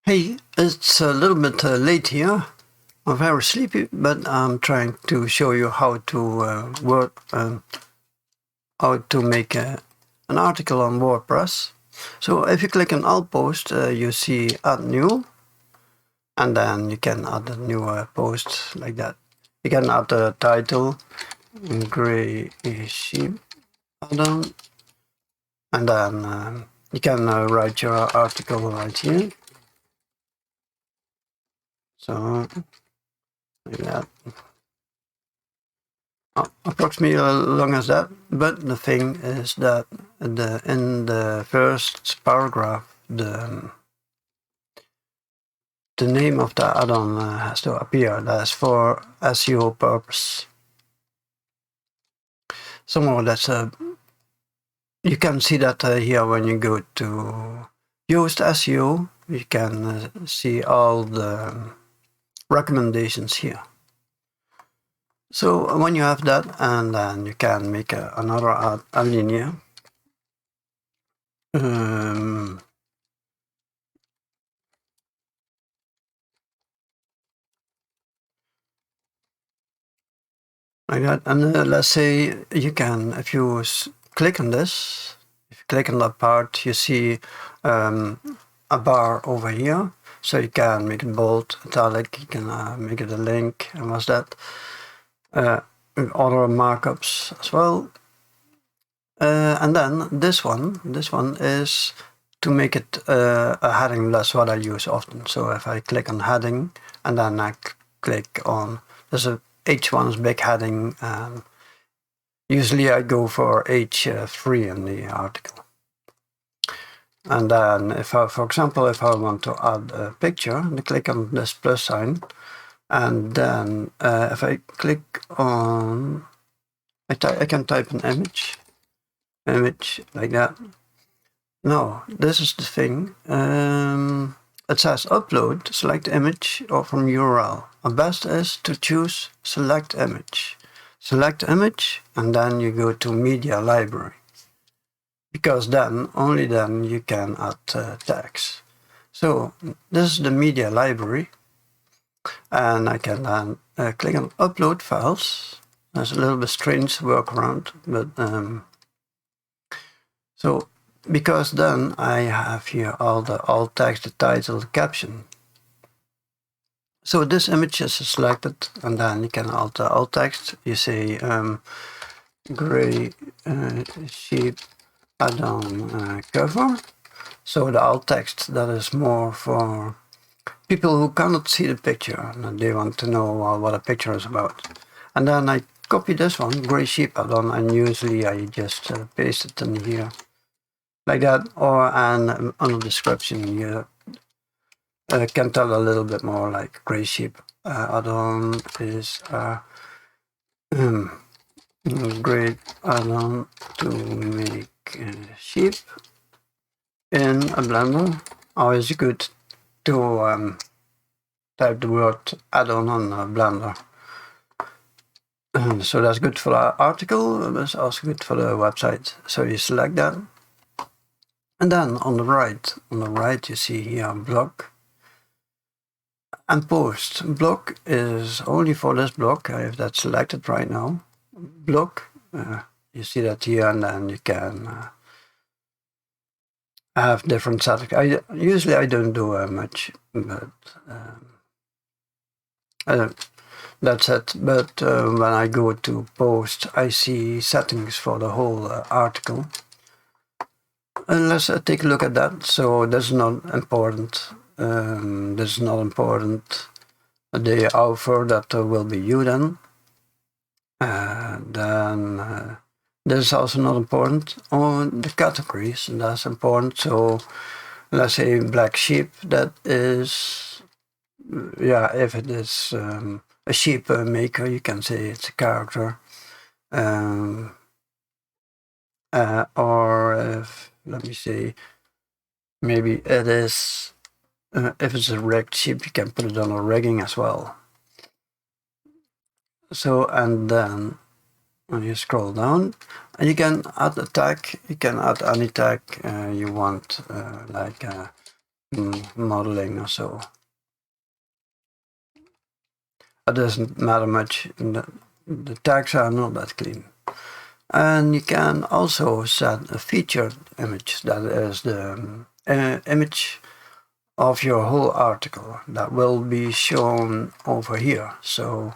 Hey, it's a little bit late here. I'm very sleepy, but I'm trying to show you how to how to make an article on WordPress. So if you click on Alt Post, you see Add New, and then you can add a new post like that. You can add the title, Gray Sheep add-on, and then you can write your article right here. So like that. Approximately as long as that, but the thing is that in the first paragraph, the name of the add-on has to appear. That's for SEO purpose. So more or less, you can see that here when you go to Yoast SEO, you can see all the recommendations here. So when you have that, and then you can make another alinea. Like that, and let's say you can, if you click on this, if you click on that part, you see a bar over here, so you can make it bold, italic, you can make it a link, and what's that? Other markups as well. And then this one is to make it a heading. That's what I use often. So if I click on heading, and then I click on, there's a H1 is big heading, and usually I go for H3 in the article. And then if I, for example, if I want to add a picture, I click on this plus sign, and then if I click on, I can type an image like that. Now, this is the thing. It says upload, select image, or from URL. The best is to choose select image. Select image, and then you go to media library. Because then, only then, you can add tags. So, this is the media library. And I can then click on upload files. That's a little bit strange workaround, but so because then I have here all the alt text, the title, the caption. So this image is selected, and then you can alter alt text. You say gray sheep add-on cover. So the alt text, that is more for people who cannot see the picture and they want to know what a picture is about. And then I copy this one, gray sheep add-on, and usually I just paste it in here like that, or and on the description you can tell a little bit more, like gray sheep add-on is great add-on to make sheep in a Blender. Always good to type the word add-on on Blender. So that's good for the article, but it's also good for the website. So you select that. And then on the right you see here blog and post. Blog is only for this blog. I have that selected right now. Blog, you see that here, and then you can have different settings. Usually I don't do much, but that's it. But when I go to post, I see settings for the whole article. And let's take a look at that. So this is not important. This is not important. The author, that will be you then. Then this is also not important. On the categories, and that's important. So let's say black sheep, that is, yeah, if it is a sheep maker, you can say it's a character. Or if, let me see, maybe it is, if it's a rigged sheep, you can put it on a rigging as well. So, and then when you scroll down, and you can add a tag, you can add any tag you want, like modeling or so. It doesn't matter much. The tags are not that clean. And you can also set a featured image, that is the image of your whole article that will be shown over here. So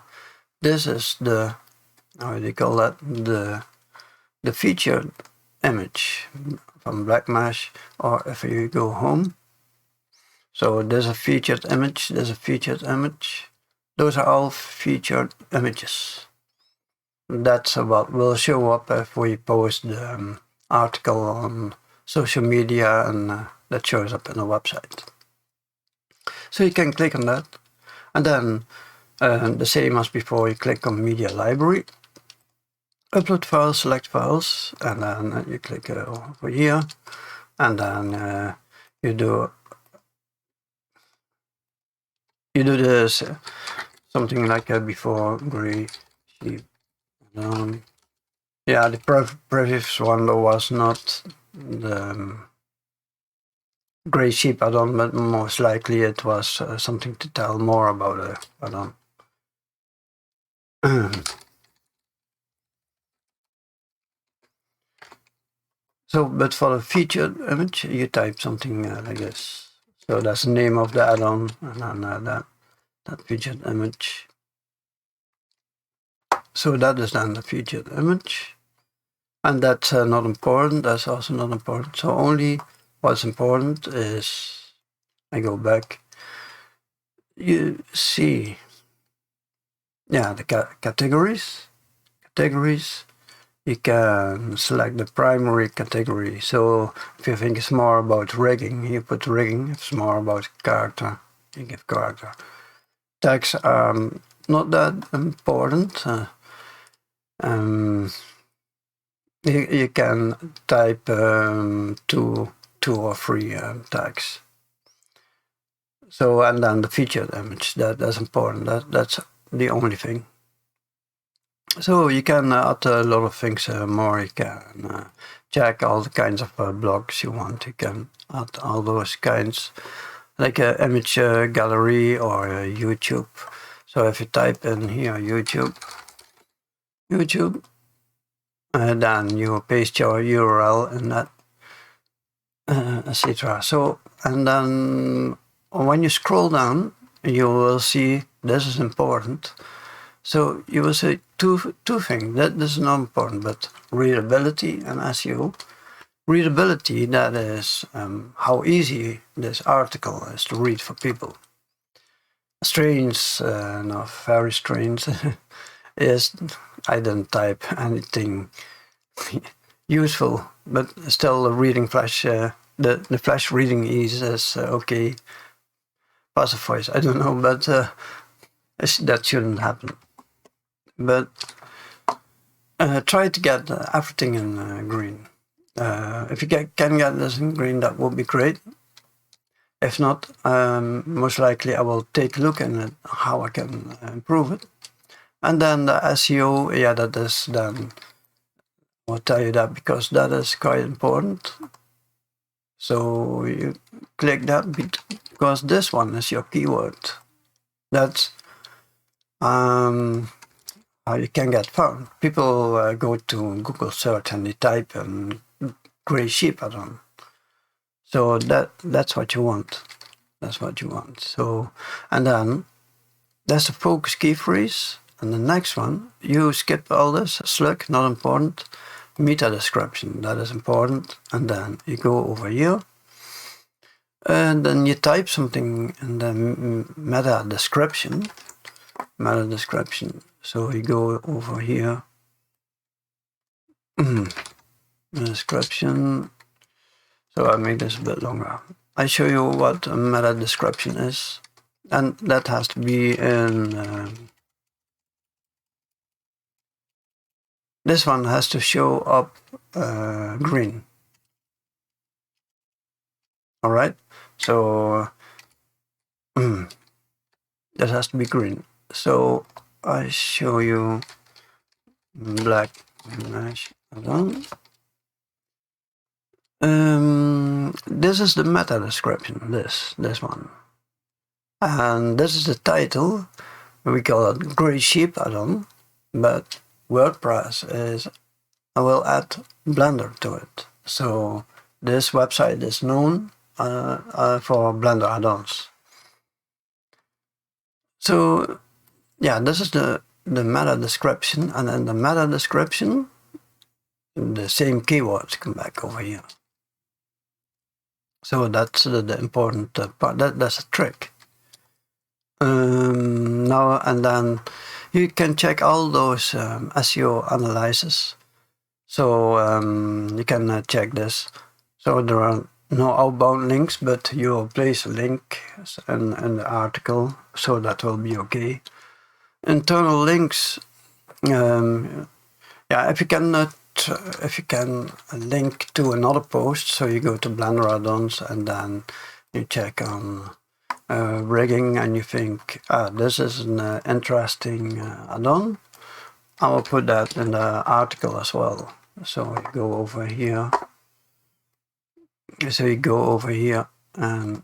this is the, how do you call that, the featured image from Black Mesh, or if you go home. So there's a featured image, there's a featured image. Those are all featured images. That's what will show up if we post the article on social media, and that shows up in the website. So you can click on that, and then the same as before, you click on Media Library, upload files, select files, and then you click over here, and then you do this something like before, gray sheep. Yeah, the previous one was not the gray sheep add-on, but most likely it was something to tell more about the add-on. So, but for the featured image, you type something like this. So that's the name of the add-on, and then that featured image. So that is then the featured image. And that's not important, that's also not important. So only what's important is, I go back, you see, yeah, the categories. You can select the primary category. So if you think it's more about rigging, you put rigging. If it's more about character, you give character. Tags are not that important. You can type 2 or 3 tags. So, and then the featured image, that's important. That's the only thing. So you can add a lot of things more. You can check all the kinds of blogs you want. You can add all those kinds, like an image gallery or YouTube. So if you type in here YouTube, then you paste your URL in that, etc. So, and then when you scroll down, you will see this is important. So you will see two things. This is not important, but readability and SEO. Readability, that is how easy this article is to read for people. Strange enough, very strange, is I didn't type anything useful, but still the reading flash, the flash reading ease is okay. Passive voice, I don't know, but that shouldn't happen. But try to get everything in green. If you can get this in green, that would be great. If not, most likely I will take a look at how I can improve it. And then the SEO, yeah, that is then, I'll tell you that because that is quite important. So you click that because this one is your keyword. That's how you can get found. People go to Google search and they type gray sheep add-on. So that's what you want. That's what you want. So, and then there's a focus key phrase. And the next one, you skip all this, slug, not important. Meta description, that is important. And then you go over here. And then you type something in the meta description. So you go over here. Description. So I make this a bit longer. I show you what a meta description is. And that has to be in... this one has to show up green. All right, so that has to be green. So I show you Black Mesh add-on. This is the meta description, this one. And this is the title. We call it Gray Sheep add-on, but WordPress is, I will add Blender to it. So this website is known for Blender add-ons. So yeah, this is the meta description, and in the meta description, the same keywords come back over here. So that's the important part. That's a trick. Now and then you can check all those SEO analysis. So you can check this. So there are no outbound links, but you will place a link in the article, so that will be okay. Internal links, yeah, if you can link to another post, so you go to Blender add-ons and then you check on rigging and you think, this is an interesting add-on, I will put that in the article as well. So you go over here. So you go over here and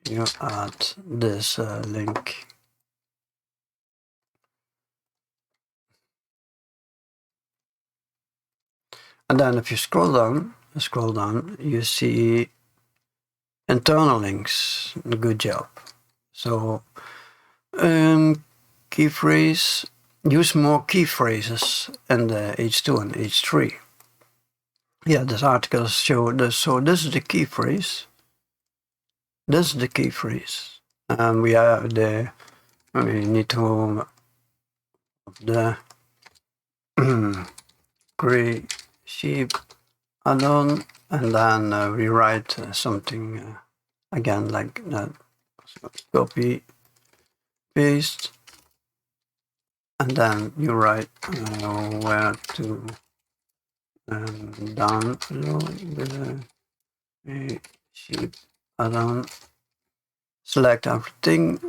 you add this link. And then if you scroll down, you see internal links. Good job. So key phrase, use more key phrases in the H2 and H3. Yeah, this article shows this. So this is the key phrase. This is the key phrase. And we have we need to the gray sheep add-on, and then we write something again like that. So copy, paste, and then you write where to download the sheep add-on. Select everything,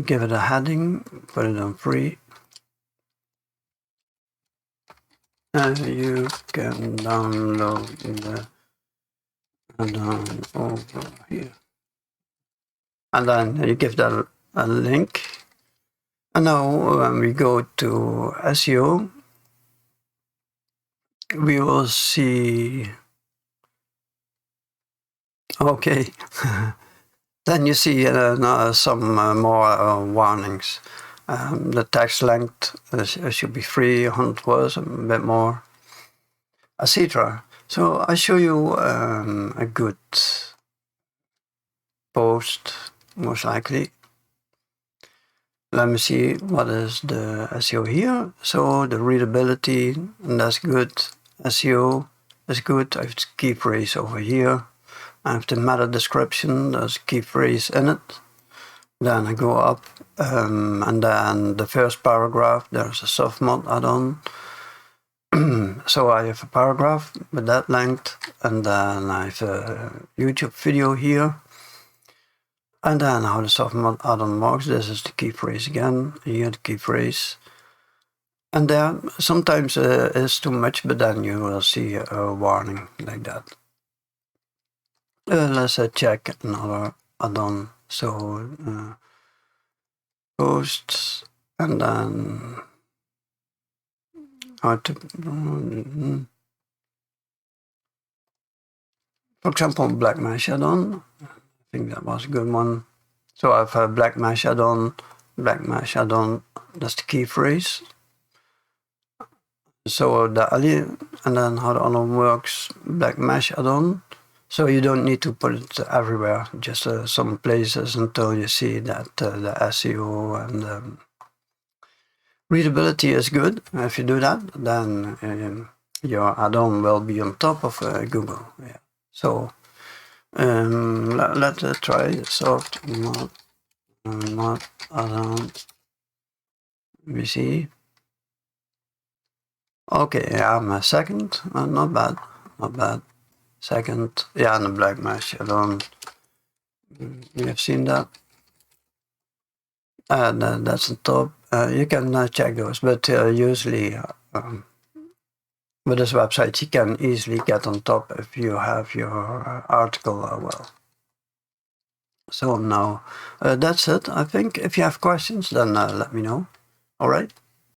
give it a heading, put it on free. And you can download the add-on over here. And then you give that a link. And now when we go to SEO, we will see, okay, then you see some more warnings. The text length should be 300 words, a bit more, etc. So I show you a good post, most likely. Let me see what is the SEO here. So the readability, and that's good. SEO is good. I have the key phrase over here. I have the meta description, there's a key phrase in it. Then I go up, and then the first paragraph, there's a soft mod add-on. So I have a paragraph with that length, and then I have a YouTube video here. And then how the soft mod add-on works, this is the key phrase again, here the key phrase. And there sometimes it's too much, but then you will see a warning like that. Let's check another add-on. So posts, and then how to, for example, black mesh add-on. I think that was a good one. So I have a black mesh add-on, that's the key phrase. So and then how the add-on works, black mesh add-on. So you don't need to put it everywhere, just some places until you see that the SEO and readability is good. If you do that, then your add-on will be on top of Google. Yeah. So let's try soft mod add-on. We see. Okay, I'm a second. Not bad. Second, yeah, and the black mesh add-on. You have seen that. That's on top. You can check those, but usually with this website, you can easily get on top if you have your article well. So now that's it. I think if you have questions, then let me know. All right.